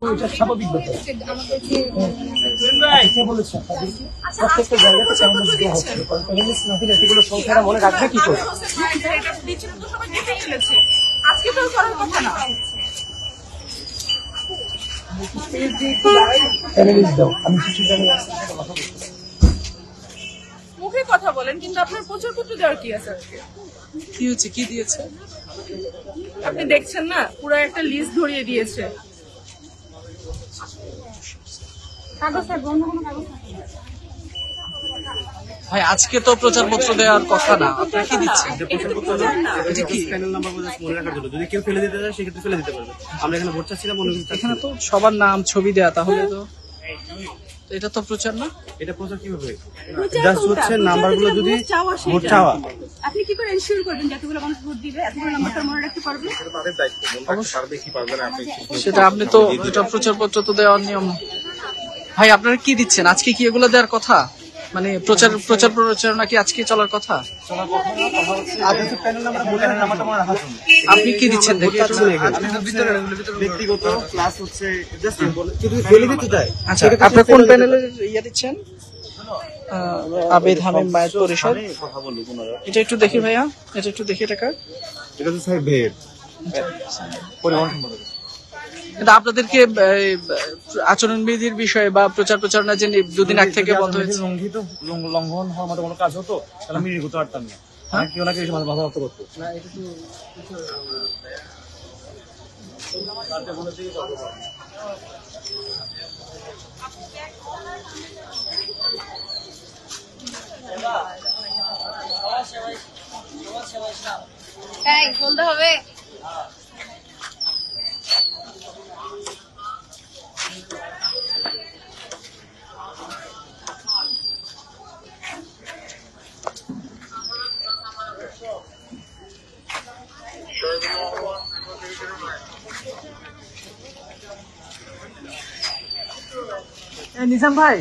এটা স্বাভাবিক ব্যাপার। কে বলেছে আপনাদেরকে? প্রত্যেকটা জায়গাতে চ্যালেঞ্জ দেওয়া হচ্ছে, কারণ চ্যালেঞ্জ না দিলে এগুলো সংখ্যারা মনে রাখবে কি করে? আজকে তো করার কথা না। চ্যালেঞ্জ দাও, আমি কিছু জানি না, কথা বলছি। মুখে কথা বলেন, কিন্তু আপনার প্রচারপত্র দেওয়ার কি আছে আজকে? কি হচ্ছে, কি দিয়েছে? আপনি দেখছেন না, পুরো একটা লিস্ট ধরিয়ে দিয়েছে। ভাই আজকে তো প্রচারপত্র দেওয়ার কথা না, আপনারা কি দিচ্ছেন? এটা কি প্যানেল নাম্বার মনে রাখার জন্য, যদি কেউ ফেলে দিতে চায় সেক্ষেত্রে ফেলে দিতে পারবে। আমরা এখানে ভোট চাচ্ছিলাম, অন্য কিছু চাচ্ছি এখানে না। তো সবার নাম ছবি দেয়া, তাহলে তো এটা তো প্রচার না। এটা প্রচার কিভাবে? জাস্ট হচ্ছে নাম্বারগুলো যদি ভোট চাওয়া, আপনি কি করে এনশিওর করবেন যে এতগুলো মানুষ ভোট দিবে, এতগুলো নাম্বারটা মনে রাখতে পারবে? তাদের দায়িত্ব, মনে রাখতে পারবে কি পারবে না আপনি সেটা আপনি তো, এটা প্রচারপত্র তো দেওয়ার নিয়ম। ভাই আপনারা কি দিচ্ছেন আজকে? কি এগুলো দেওয়ার কথা? মানে প্রচারণা কি আজকে চলার কথা? প্যানেল নাম্বার ভোটারের নাম্বারটা মনে রাখার জন্য। আপনি কি দিচ্ছেন দেখি? ব্যক্তিগত ক্লাস হচ্ছে জাস্ট যদি ফেলে দিতে চায়। আচ্ছা, আপনি কোন প্যানেলের ইয়া দিচ্ছেন? আবেদ হামিম মায়ের পরিষদ। কথা বলবো পুনরায়। এটা একটু দেখি ভাইয়া, এটা একটু দেখি টাকা। এটা তো স্যার ভেদ পরিবহন সম্পর্কে। কিন্তু আপনাদেরকে আচরণবিধির বিষয়ে বা প্রচারণা যে দুদিন আগ থেকে বন্ধ হয়েছে, লঙ্ঘন হওয়ার মতো কোনো কাজ হতো তাহলে আমি করতে পারতাম না। কেউ না কেউ এসে বাধাপ্রাপ্ত করতো। তাই বলতে হবে। নিজাম ভাই